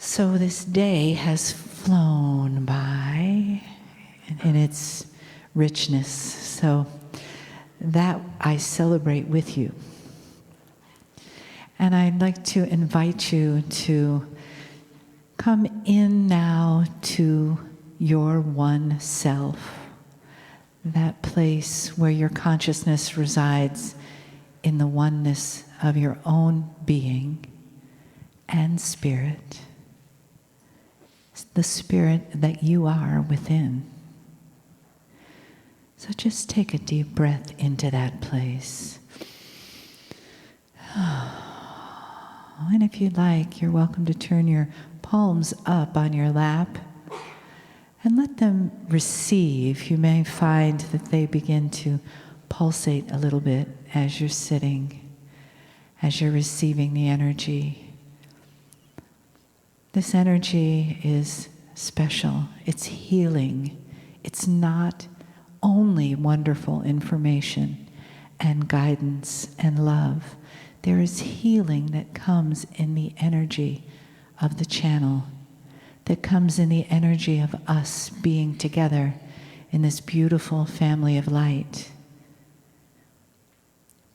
So this day has flown by in its richness, so that I celebrate with you. And I'd like to invite you to come in now to your one self, that place where your consciousness resides in the oneness of your own being and spirit, the spirit that you are within. So just take a deep breath into that place. And if you'd like, you're welcome to turn your palms up on your lap and let them receive. You may find that they begin to pulsate a little bit as you're sitting, as you're receiving the energy. This energy is special. It's healing. It's not only wonderful information and guidance and love. There is healing that comes in the energy of the channel, that comes in the energy of us being together in this beautiful family of light.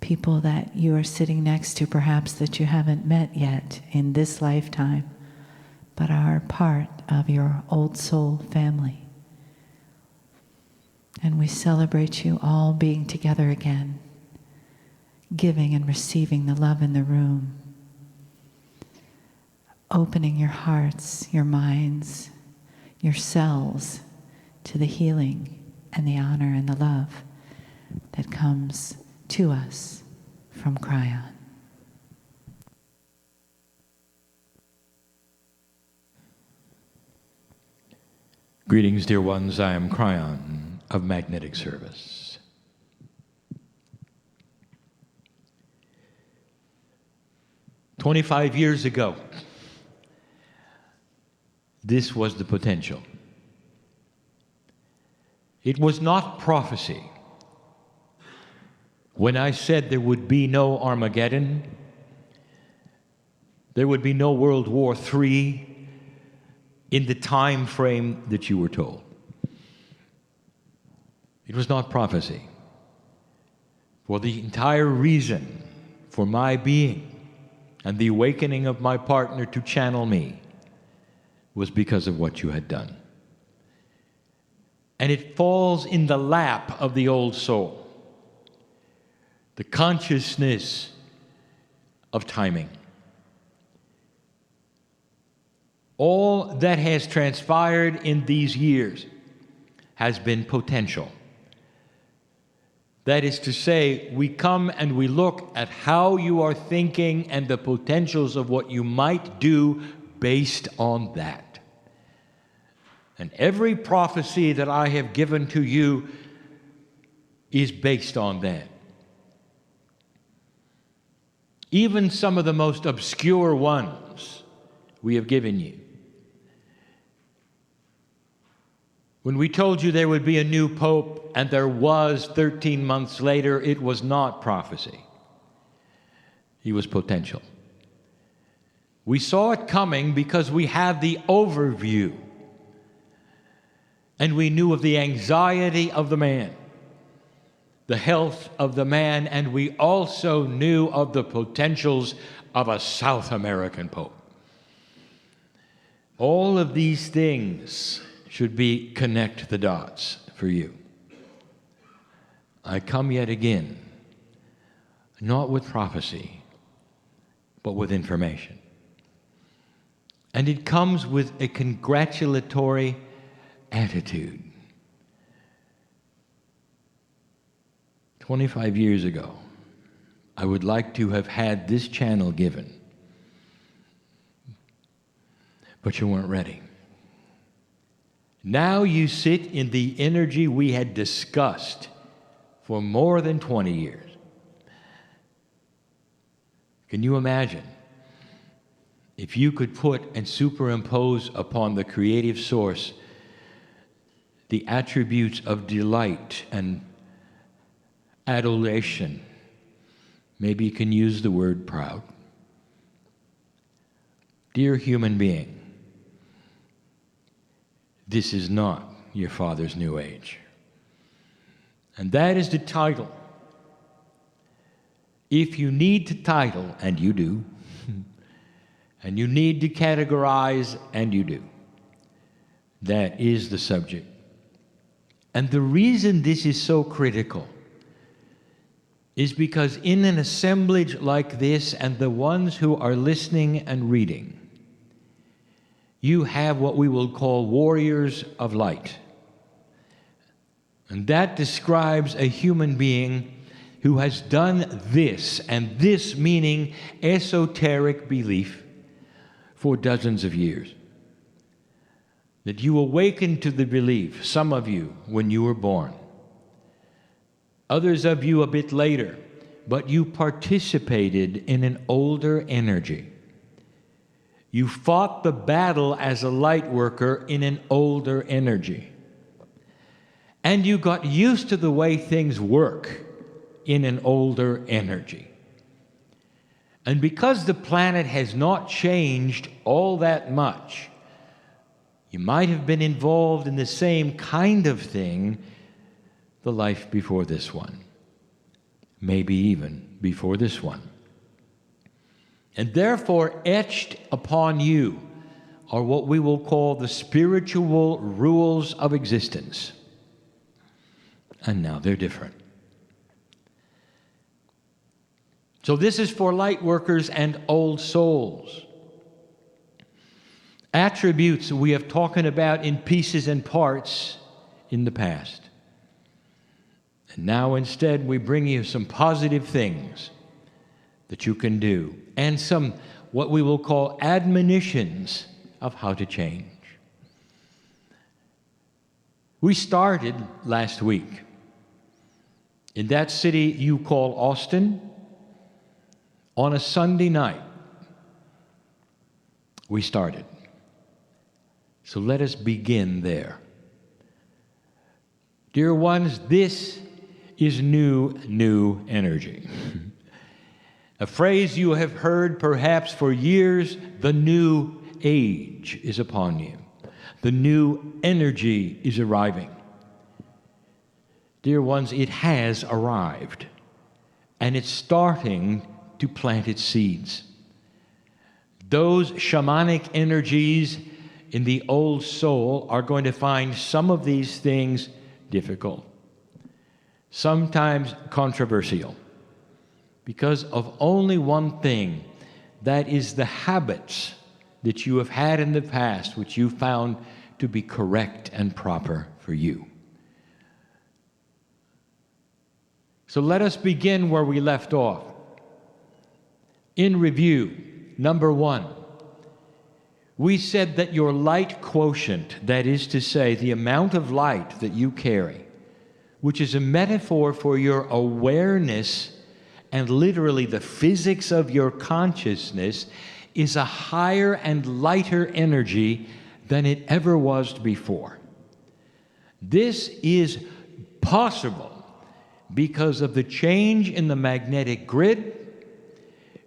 People that you are sitting next to, perhaps that you haven't met yet in this lifetime, but are part of your old soul family. And we celebrate you all being together again, giving and receiving the love in the room, opening your hearts, your minds, your cells to the healing and the honor and the love that comes to us from Kryon. Greetings, dear ones. I am Kryon of Magnetic Service. "25 years ago, this was the potential. It was not prophecy. When I said there would be no Armageddon, there would be no World War III in the time frame that you were told. It was not prophecy. For the entire reason for my being and the awakening of my partner to channel me was because of what you had done. And it falls in the lap of the old soul, the consciousness of timing. All that has transpired in these years has been potential. That is to say, we come and we look at how you are thinking and the potentials of what you might do based on that. And every prophecy that I have given to you is based on that. Even some of the most obscure ones we have given you. When we told you there would be a new pope, and there was 13 months later, it was not prophecy. It was potential. We saw it coming because we had the overview. And we knew of the anxiety of the man, the health of the man, and we also knew of the potentials of a South American pope. All of these things should be connect the dots for you. I come yet again, not with prophecy, but with information. And it comes with a congratulatory attitude. 25 years ago, I would like to have had this channel given, but you weren't ready. Now you sit in the energy we had discussed for more than 20 years. Can you imagine if you could put and superimpose upon the creative source the attributes of delight and adulation? Maybe you can use the word proud. Dear human being, This is not your Father's New Age. And that is the title. If you need to title, and you do, and you need to categorize, and you do, that is the subject. And the reason this is so critical is because in an assemblage like this, and the ones who are listening and reading, you have what we will call warriors of light. And that describes a human being who has done this, and this meaning esoteric belief, for dozens of years. That you awakened to the belief, some of you, when you were born. Others of you a bit later, but you participated in an older energy. You fought the battle as a light worker in an older energy. And you got used to the way things work in an older energy. And because the planet has not changed all that much, you might have been involved in the same kind of thing the life before this one. Maybe even before this one. And therefore, etched upon you are what we will call the spiritual rules of existence. And now they're different. So this is for light workers and old souls. Attributes we have talked about in pieces and parts in the past. And now instead we bring you some positive things that you can do, and some what we will call admonitions of how to change. We started last week in that city you call Austin on a Sunday night. We started. So let us begin there. Dear ones, this is new energy. A phrase you have heard perhaps for years, the new age is upon you. The new energy is arriving. Dear ones, it has arrived, and it's starting to plant its seeds. Those shamanic energies in the old soul are going to find some of these things difficult, sometimes controversial, because of only one thing, that is the habits that you have had in the past, which you found to be correct and proper for you. So let us begin where we left off. In review, number 1, we said that your light quotient, that is to say, the amount of light that you carry, which is a metaphor for your awareness and literally the physics of your consciousness, is a higher and lighter energy than it ever was before. This is possible because of the change in the magnetic grid,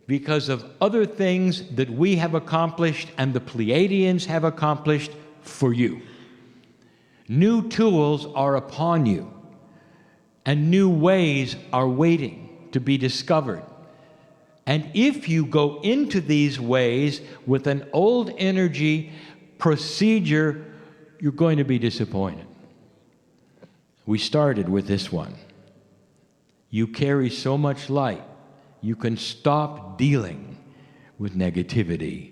because of other things that we have accomplished and the Pleiadians have accomplished for you. New tools are upon you, and new ways are waiting to be discovered. And if you go into these ways with an old energy procedure, you're going to be disappointed. We started with this one. You carry so much light, you can stop dealing with negativity,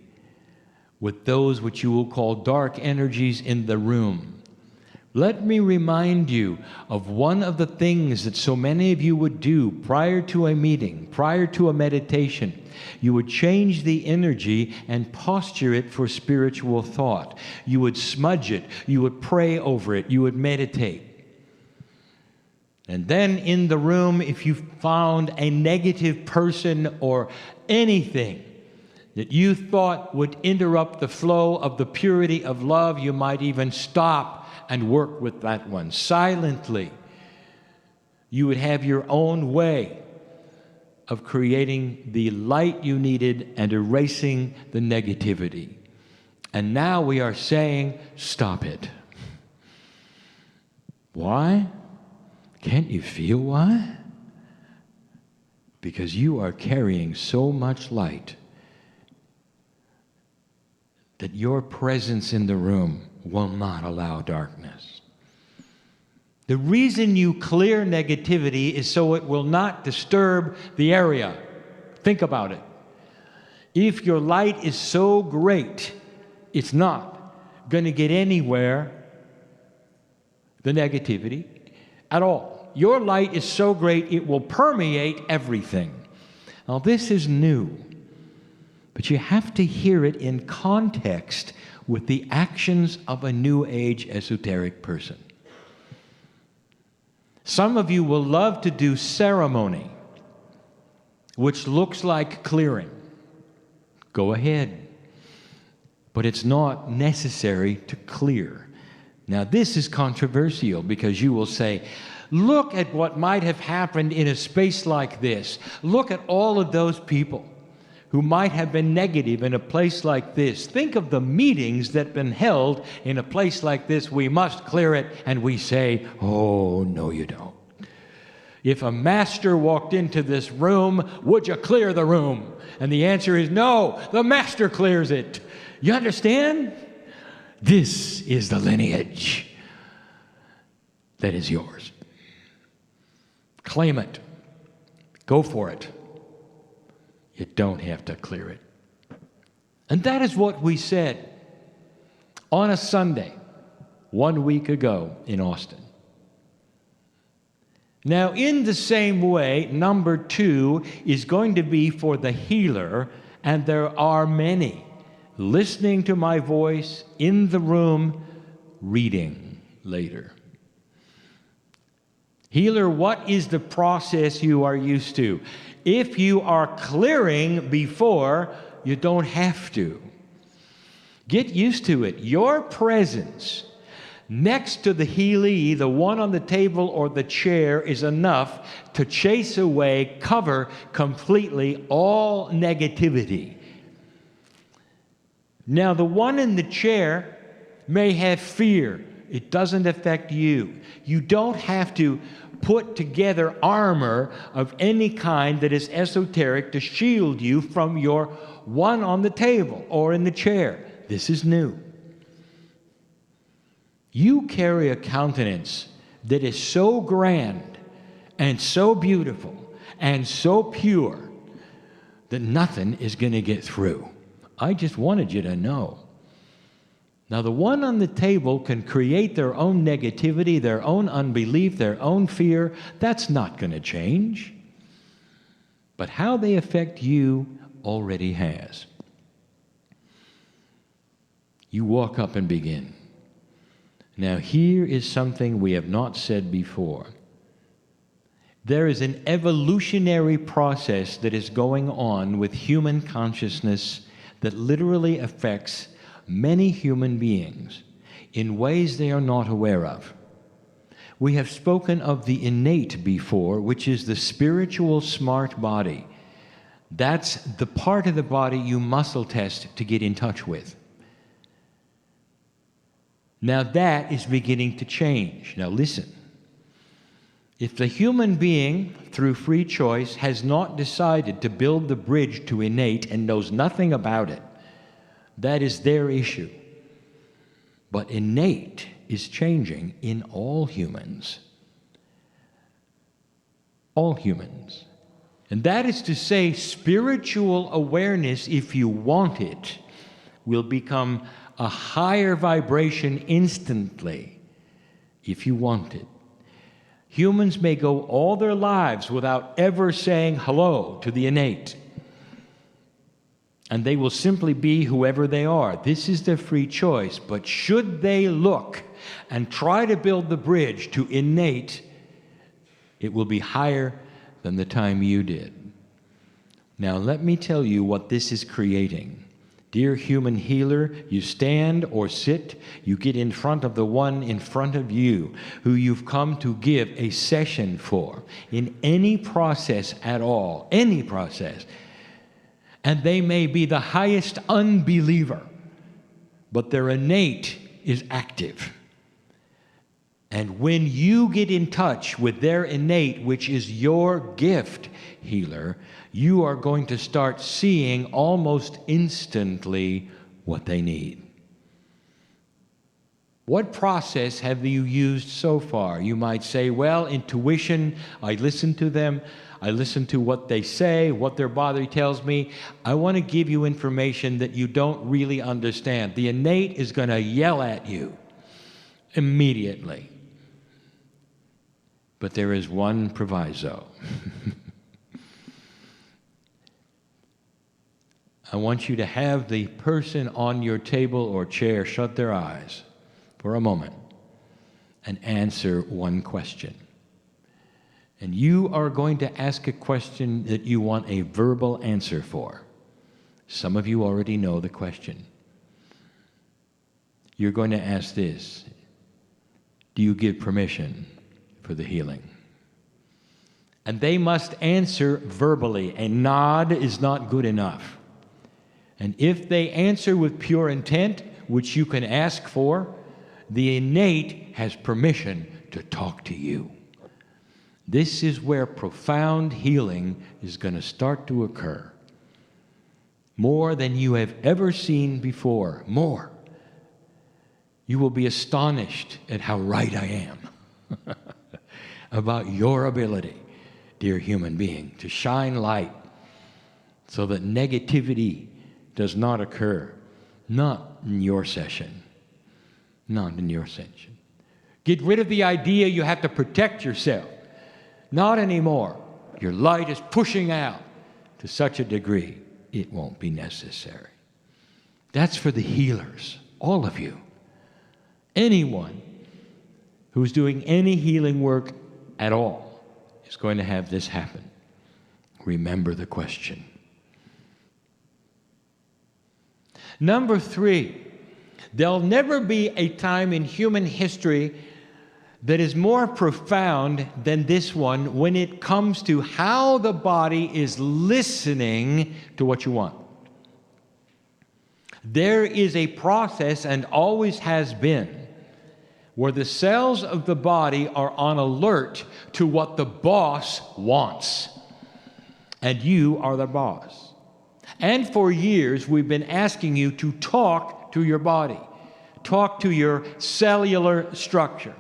with those which you will call dark energies in the room. Let me remind you of one of the things that so many of you would do prior to a meeting, prior to a meditation. You would change the energy and posture it for spiritual thought. You would smudge it. You would pray over it. You would meditate. And then in the room, if you found a negative person or anything that you thought would interrupt the flow of the purity of love, you might even stop and work with that one. Silently, you would have your own way of creating the light you needed and erasing the negativity. And now we are saying, stop it. Why? Can't you feel why? Because you are carrying so much light that your presence in the room will not allow darkness. The reason you clear negativity is so it will not disturb the area. Think about it. If your light is so great, it's not going to get anywhere, the negativity, at all. Your light is so great, it will permeate everything. Now, this is new, but you have to hear it in context with the actions of a New Age esoteric person. Some of you will love to do ceremony, which looks like clearing. Go ahead. But it's not necessary to clear. Now, this is controversial because you will say, look at what might have happened in a space like this. Look at all of those people who might have been negative in a place like this. Think of the meetings that have been held in a place like this. We must clear it. And we say, oh, no, you don't. If a master walked into this room, would you clear the room? And the answer is no, the master clears it. You understand? This is the lineage that is yours. Claim it. Go for it. You don't have to clear it. And that is what we said on a Sunday 1 week ago in Austin. Now, in the same way, number 2 is going to be for the healer, and there are many listening to my voice in the room, reading later. Healer, what is the process you are used to? If you are clearing before, you don't have to. Get used to it. Your presence next to the healee, the one on the table or the chair, is enough to chase away, cover completely all negativity. Now, the one in the chair may have fear. It doesn't affect you. You don't have to put together armor of any kind that is esoteric to shield you from your one on the table or in the chair. This is new. You carry a countenance that is so grand and so beautiful and so pure that nothing is going to get through. I just wanted you to know. Now, the one on the table can create their own negativity, their own unbelief, their own fear. That's not going to change. But how they affect you already has. You walk up and begin. Now, here is something we have not said before. There is an evolutionary process that is going on with human consciousness that literally affects many human beings in ways they are not aware of. We have spoken of the innate before, which is the spiritual smart body. That's the part of the body you muscle test to get in touch with. Now that is beginning to change. Now listen. If the human being, through free choice, has not decided to build the bridge to innate and knows nothing about it, that is their issue. But innate is changing in all humans. All humans. And that is to say, spiritual awareness, if you want it, will become a higher vibration instantly, if you want it. Humans may go all their lives without ever saying hello to the innate. And they will simply be whoever they are. This is their free choice. But should they look and try to build the bridge to innate, it will be higher than the time you did. Now, let me tell you what this is creating. Dear human healer, you stand or sit, you get in front of the one in front of you who you've come to give a session for in any process at all, any process. And they may be the highest unbeliever, but their innate is active. And when you get in touch with their innate, which is your gift, healer, you are going to start seeing almost instantly what they need. What process have you used so far? You might say, well, intuition, I listen to them. I listen to what they say, what their body tells me. I want to give you information that you don't really understand. The innate is going to yell at you immediately. But there is one proviso. I want you to have the person on your table or chair shut their eyes for a moment and answer one question. And you are going to ask a question that you want a verbal answer for. Some of you already know the question. You're going to ask this: do you give permission for the healing? And they must answer verbally. A nod is not good enough. And if they answer with pure intent, which you can ask for, the innate has permission to talk to you. This is where profound healing is going to start to occur. More than you have ever seen before. More. You will be astonished at how right I am about your ability, dear human being, to shine light so that negativity does not occur. Not in your session. Not in your session. Get rid of the idea you have to protect yourself. Not anymore. Your light is pushing out to such a degree, it won't be necessary. That's for the healers, all of you. Anyone who's doing any healing work at all is going to have this happen. Remember the question. Number 3, there'll never be a time in human history that is more profound than this one when it comes to how the body is listening to what you want. There is a process, and always has been, where the cells of the body are on alert to what the boss wants. And you are the boss. And for years, we've been asking you to talk to your body. Talk to your cellular structure.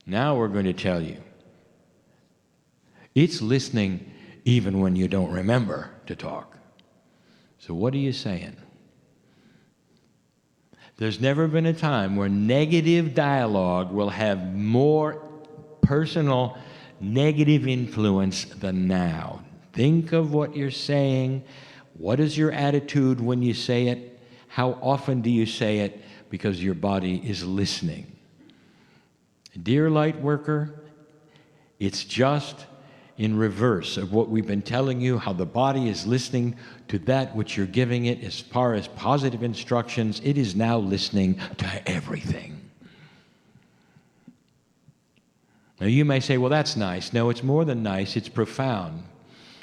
Now we're going to tell you. It's listening even when you don't remember to talk. So what are you saying? There's never been a time where negative dialogue will have more personal negative influence than now. Think of what you're saying. What is your attitude when you say it? How often do you say it? Because your body is listening. Dear light worker, it's just in reverse of what we've been telling you, how the body is listening to that which you're giving it as far as positive instructions. It is now listening to everything. Now you may say, well, that's nice. No, it's more than nice. It's profound.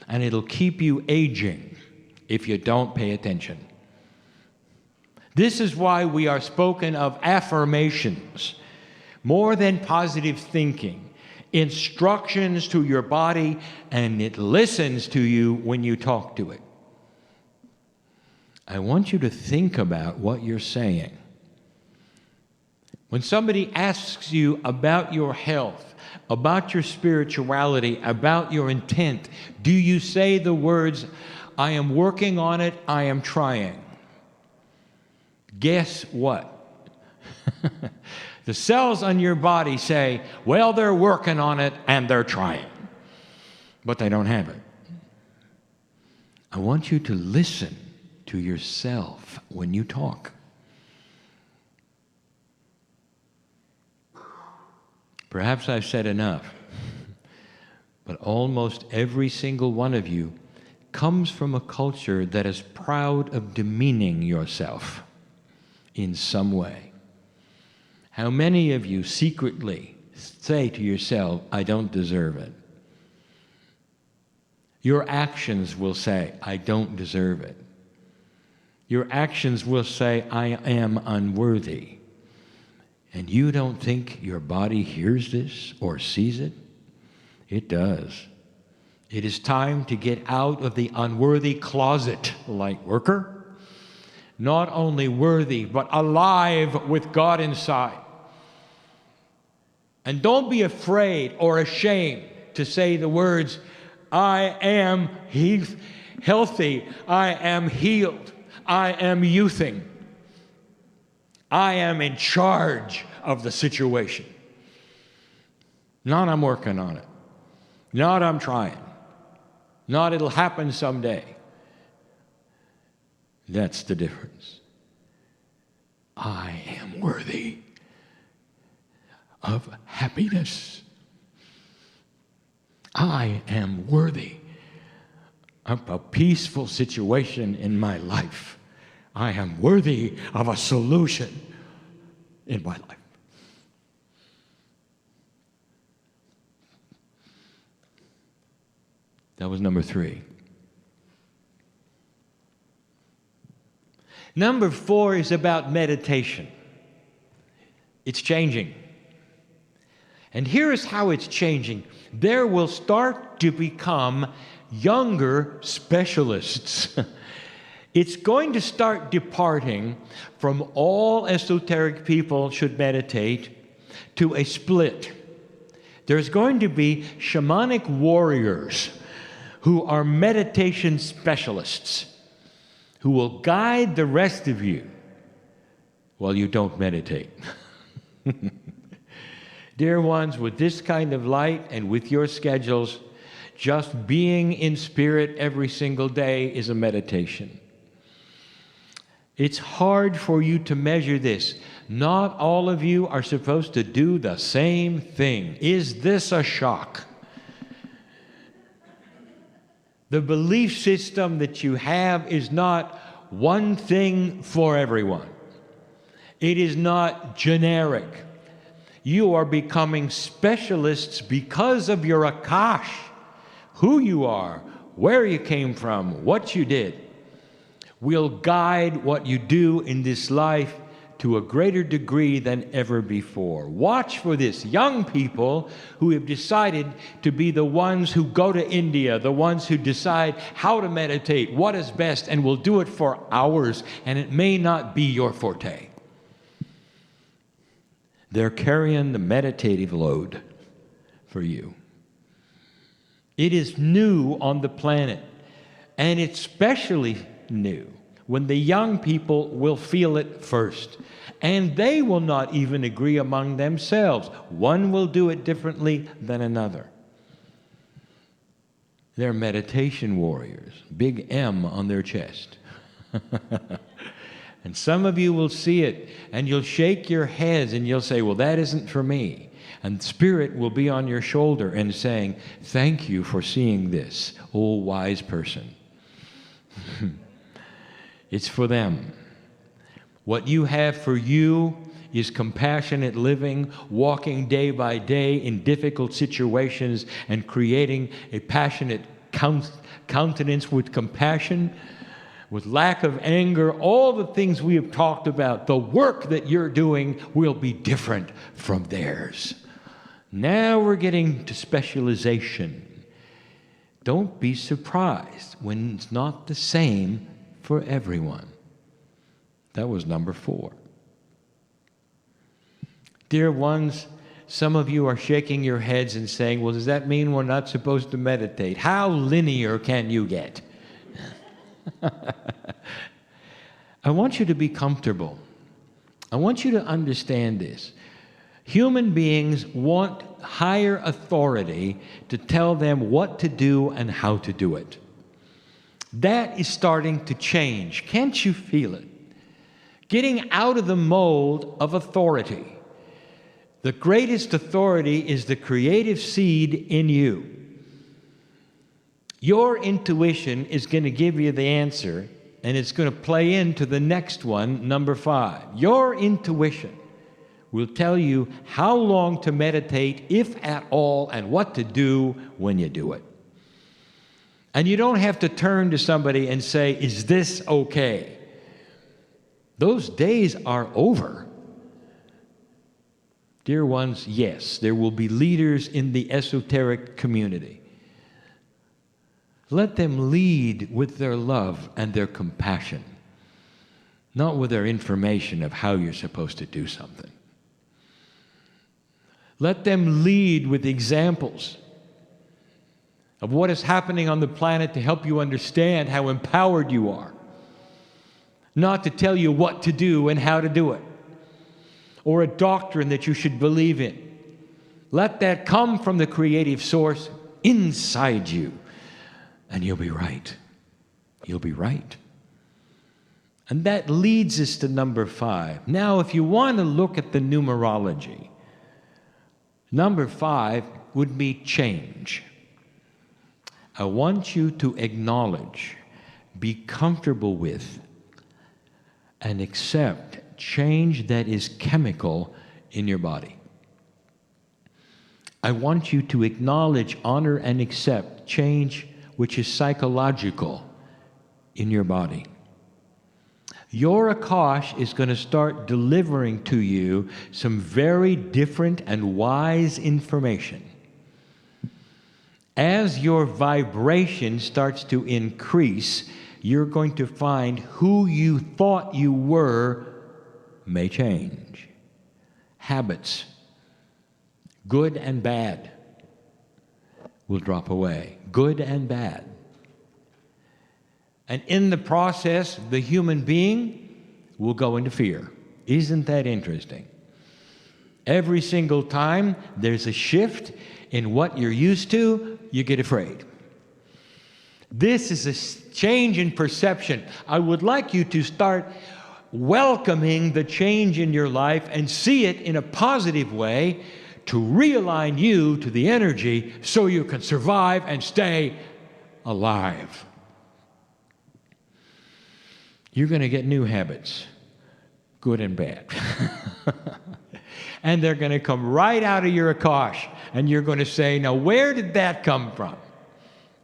And it'll keep you aging if you don't pay attention. This is why we are spoken of affirmations. More than positive thinking, instructions to your body, and it listens to you when you talk to it. I want you to think about what you're saying. When somebody asks you about your health, about your spirituality, about your intent, do you say the words, I am working on it, I am trying? Guess what? The cells on your body say, well, they're working on it and they're trying, but they don't have it. I want you to listen to yourself when you talk. Perhaps I've said enough, but almost every single one of you comes from a culture that is proud of demeaning yourself in some way. How many of you secretly say to yourself, I don't deserve it? Your actions will say, I don't deserve it. Your actions will say, I am unworthy. And you don't think your body hears this or sees it? It does. It is time to get out of the unworthy closet, light worker. Not only worthy, but alive with God inside. And don't be afraid or ashamed to say the words, I am healthy, I am healed, I am youthing. I am in charge of the situation. Not I'm working on it. Not I'm trying. Not it'll happen someday. That's the difference. I am worthy of happiness. I am worthy of a peaceful situation in my life. I am worthy of a solution in my life. That was number 3. Number 4 is about meditation. It's changing. And here is how it's changing. There will start to become younger specialists. It's going to start departing from all esoteric people should meditate to a split. There's going to be shamanic warriors who are meditation specialists who will guide the rest of you while you don't meditate. Dear ones, with this kind of light and with your schedules, just being in spirit every single day is a meditation. It's hard for you to measure this. Not all of you are supposed to do the same thing. Is this a shock? The belief system that you have is not one thing for everyone. It is not generic. You are becoming specialists because of your akash, who you are, where you came from, what you did. Will guide what you do in this life to a greater degree than ever before. Watch for this. Young people who have decided to be the ones who go to India, the ones who decide how to meditate, what is best, and will do it for hours, and it may not be your forte. They're carrying the meditative load for you. It is new on the planet, and it's especially new when the young people will feel it first. And they will not even agree among themselves. One will do it differently than another. They're meditation warriors, big M on their chest. And some of you will see it, and you'll shake your heads, and you'll say, well, that isn't for me. And Spirit will be on your shoulder and saying, thank you for seeing this, oh wise person. It's for them. What you have for you is compassionate living, walking day by day in difficult situations and creating a passionate countenance with compassion, with lack of anger, all the things we have talked about. The work that you're doing will be different from theirs. Now we're getting to specialization. Don't be surprised when it's not the same for everyone. That was number 4. Dear ones, some of you are shaking your heads and saying, well, does that mean we're not supposed to meditate? How linear can you get? I want you to be comfortable. I want you to understand this. Human beings want higher authority to tell them what to do and how to do it. That is starting to change. Can't you feel it? Getting out of the mold of authority. The greatest authority is the creative seed in you. Your intuition is going to give you the answer, and it's going to play into the next one, number 5. Your intuition will tell you how long to meditate, if at all, and what to do when you do it. And you don't have to turn to somebody and say, is this okay? Those days are over. Dear ones, yes, there will be leaders in the esoteric community. Let them lead with their love and their compassion, not with their information of how you're supposed to do something. Let them lead with examples of what is happening on the planet to help you understand how empowered you are, not to tell you what to do and how to do it, or a doctrine that you should believe in. Let that come from the creative source inside you, and you'll be right. You'll be right. And that leads us to number 5. Now, if you want to look at the numerology, number 5 would be change. I want you to acknowledge, be comfortable with, and accept change that is chemical in your body. I want you to acknowledge, honor, and accept change which is psychological in your body. Your Akash is going to start delivering to you some very different and wise information. As your vibration starts to increase, you're going to find who you thought you were may change. Habits, good and bad, will drop away. Good and bad. And in the process, the human being will go into fear. Isn't that interesting? Every single time there's a shift in what you're used to, you get afraid. This is a change in perception. I would like you to start welcoming the change in your life and see it in a positive way to realign you to the energy so you can survive and stay alive. You're going to get new habits, good and bad. And they're going to come right out of your Akash. And you're going to say, now where did that come from?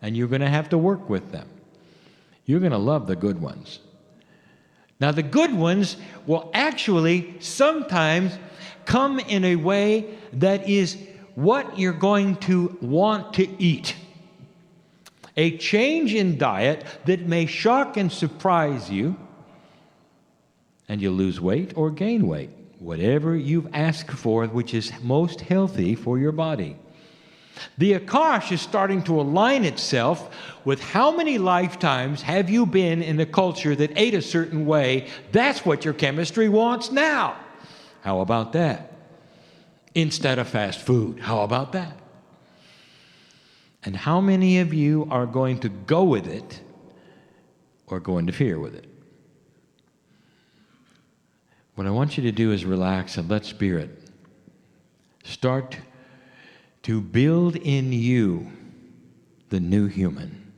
And you're going to have to work with them. You're going to love the good ones. Now the good ones will actually sometimes come in a way that is what you're going to want to eat. A change in diet that may shock and surprise you, and you lose weight or gain weight, whatever you've asked for, which is most healthy for your body. The Akash is starting to align itself with how many lifetimes have you been in a culture that ate a certain way. That's what your chemistry wants now. How about that? Instead of fast food, how about that? And how many of you are going to go with it or go into fear with it? What I want you to do is relax and let Spirit start to build in you the new human.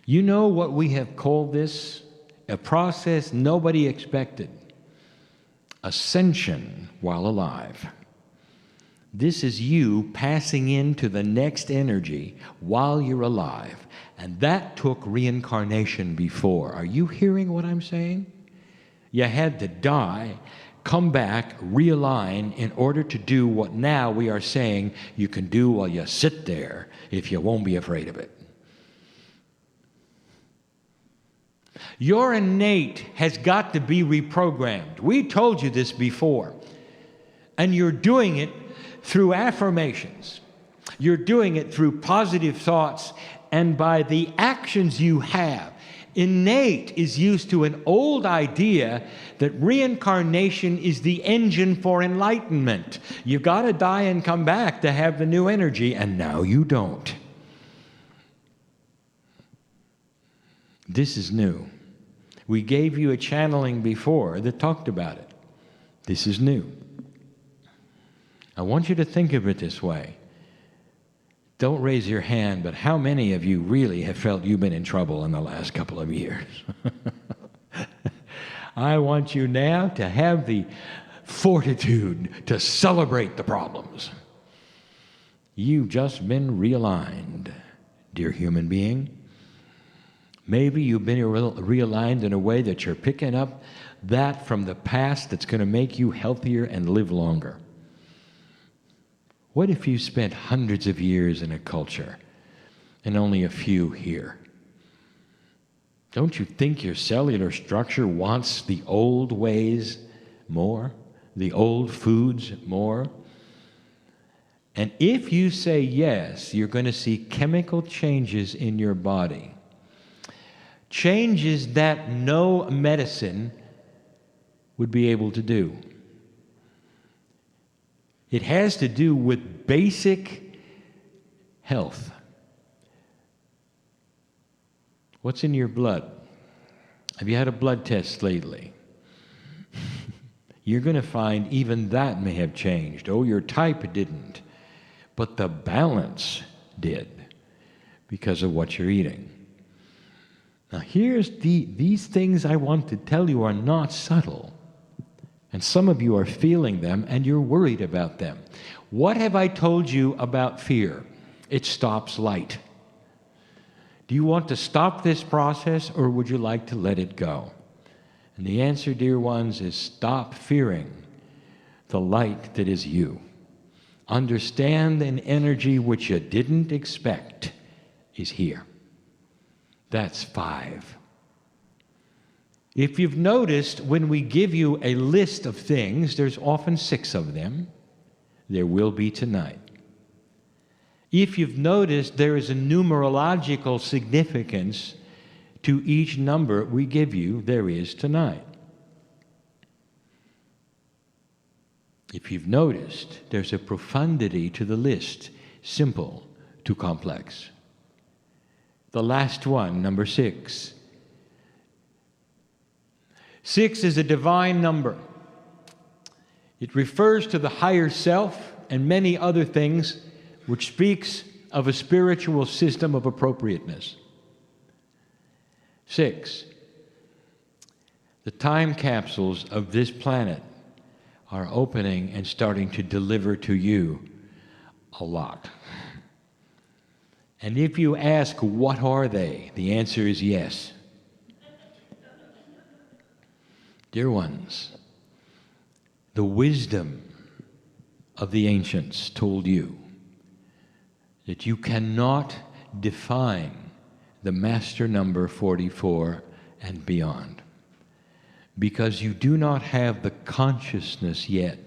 You know what we have called this? A process nobody expected. Ascension while alive. This is you passing into the next energy while you're alive. And that took reincarnation before. Are you hearing what I'm saying? You had to die, come back, realign in order to do what now we are saying you can do while you sit there if you won't be afraid of it. Your innate has got to be reprogrammed. We told you this before. And you're doing it through affirmations. You're doing it through positive thoughts and by the actions you have. Innate is used to an old idea that reincarnation is the engine for enlightenment. You've got to die and come back to have the new energy, and now you don't. This is new. We gave you a channeling before that talked about it. This is new. I want you to think of it this way. Don't raise your hand, but how many of you really have felt you've been in trouble in the last couple of years? I want you now to have the fortitude to celebrate the problems. You've just been realigned, dear human being. Maybe you've been realigned in a way that you're picking up that from the past that's going to make you healthier and live longer. What if you spent hundreds of years in a culture and only a few here? Don't you think your cellular structure wants the old ways more, the old foods more? And if you say yes, you're going to see chemical changes in your body. Changes that no medicine would be able to do. It has to do with basic health. What's in your blood? Have you had a blood test lately? You're going to find even that may have changed. Oh, your type didn't, but the balance did because of what you're eating. Now, these things I want to tell you are not subtle. And some of you are feeling them and you're worried about them. What have I told you about fear? It stops light. Do you want to stop this process or would you like to let it go? And the answer, dear ones, is stop fearing the light that is you. Understand an energy which you didn't expect is here. That's 5. If you've noticed, when we give you a list of things, there's often 6 of them. There will be tonight. If you've noticed, there is a numerological significance to each number we give you. There is tonight. If you've noticed, there's a profundity to the list, simple to complex. The last one, number 6. 6 is a divine number. It refers to the higher self and many other things, which speaks of a spiritual system of appropriateness. 6. The time capsules of this planet are opening and starting to deliver to you a lot. And if you ask, what are they? The answer is yes. Dear ones, the wisdom of the ancients told you that you cannot define the master number 44 and beyond because you do not have the consciousness yet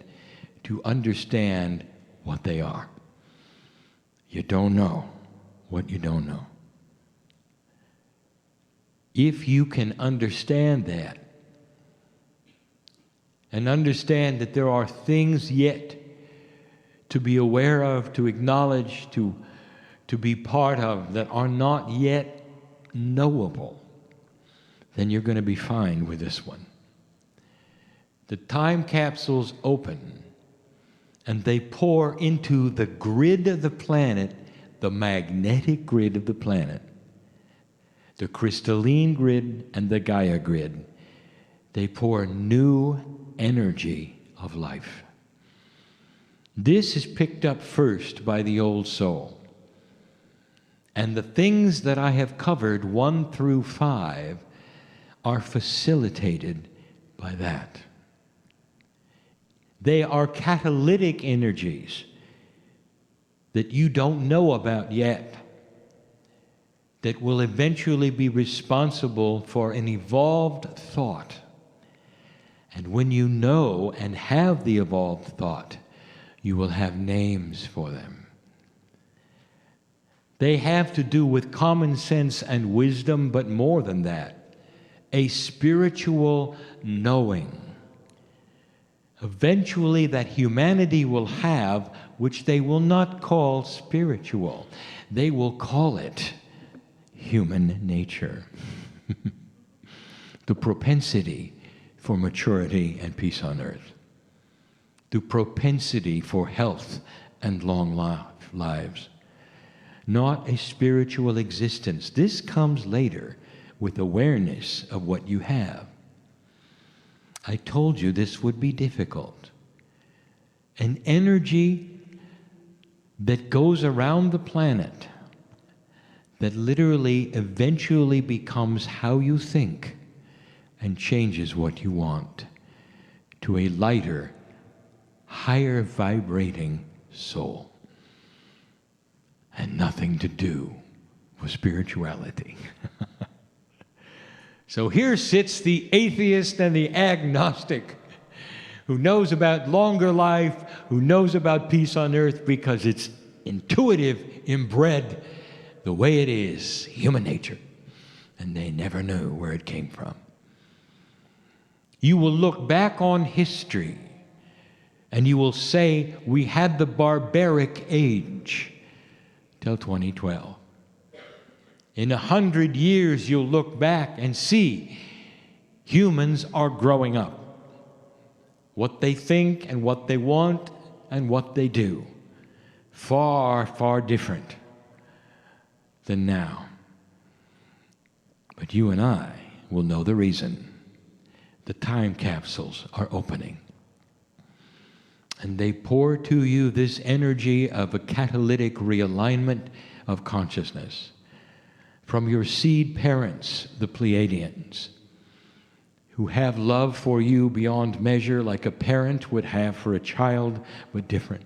to understand what they are. You don't know what you don't know. If you can understand that, and understand that there are things yet to be aware of, to acknowledge, to be part of that are not yet knowable, then you're going to be fine with this one. The time capsules open and they pour into the grid of the planet, the magnetic grid of the planet, the crystalline grid and the Gaia grid. They pour new energy of life. This is picked up first by the old soul. And the things that I have covered 1 through 5 are facilitated by that. They are catalytic energies that you don't know about yet, that will eventually be responsible for an evolved thought. And when you know and have the evolved thought, you will have names for them. They have to do with common sense and wisdom, but more than that, a spiritual knowing. Eventually that humanity will have, which they will not call spiritual. They will call it human nature. The propensity for maturity and peace on earth. The propensity for health and long lives. Not a spiritual existence. This comes later with awareness of what you have. I told you this would be difficult. An energy that goes around the planet that literally eventually becomes how you think and changes what you want to a lighter, higher vibrating soul. And nothing to do with spirituality. So here sits the atheist and the agnostic who knows about longer life, who knows about peace on earth because it's intuitive, inbred, the way it is, human nature. And they never knew where it came from. You will look back on history and you will say, we had the barbaric age till 2012. In 100 years, you'll look back and see humans are growing up. What they think and what they want and what they do. Far, far different than now. But you and I will know the reason. The time capsules are opening. And they pour to you this energy of a catalytic realignment of consciousness from your seed parents, the Pleiadians, who have love for you beyond measure like a parent would have for a child, but different.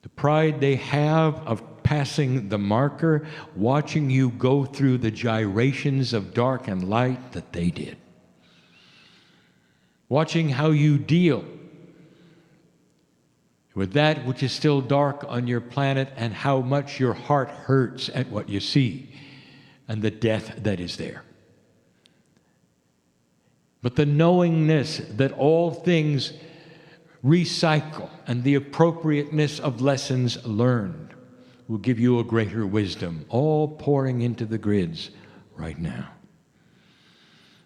The pride they have of passing the marker, watching you go through the gyrations of dark and light that they did. Watching how you deal with that which is still dark on your planet and how much your heart hurts at what you see and the death that is there. But the knowingness that all things recycle and the appropriateness of lessons learned will give you a greater wisdom, all pouring into the grids right now.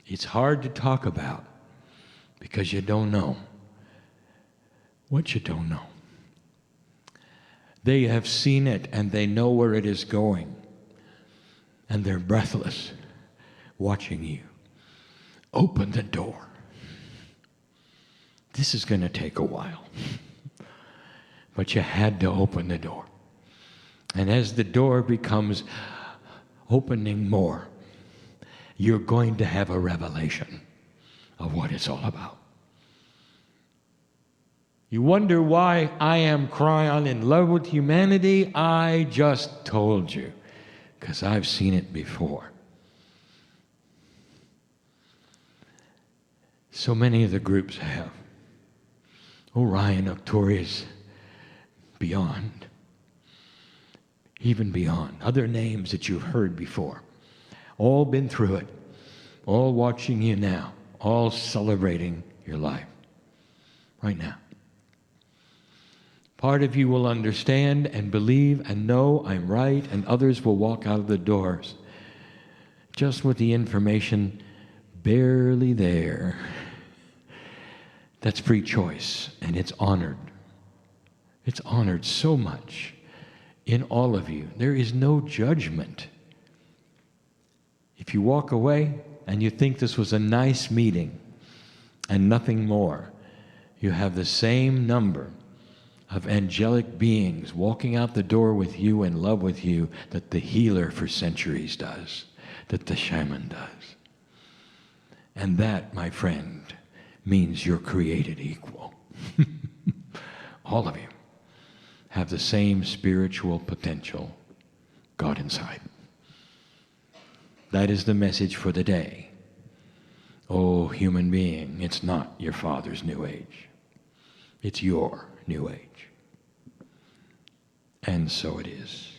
It's hard to talk about because you don't know what you don't know. They have seen it and they know where it is going. And they're breathless, watching you. Open the door. This is going to take a while. But you had to open the door. And as the door becomes opening more, you're going to have a revelation of what it's all about. You wonder why I am Kryon in love with humanity? I just told you, because I've seen it before. So many of the groups have. Orion, Entourage, beyond. Even beyond. Other names that you've heard before. All been through it. All watching you now. All celebrating your life. Right now. Part of you will understand and believe and know I'm right, and others will walk out of the doors just with the information barely there. That's free choice, and it's honored. It's honored so much in all of you. There is no judgment. If you walk away and you think this was a nice meeting and nothing more, you have the same number of angelic beings walking out the door with you in love with you that the healer for centuries does, that the shaman does. And that, my friend, means you're created equal. All of you have the same spiritual potential, God inside. That is the message for the day. Oh, human being, it's not your father's new age. It's your new age. And so it is.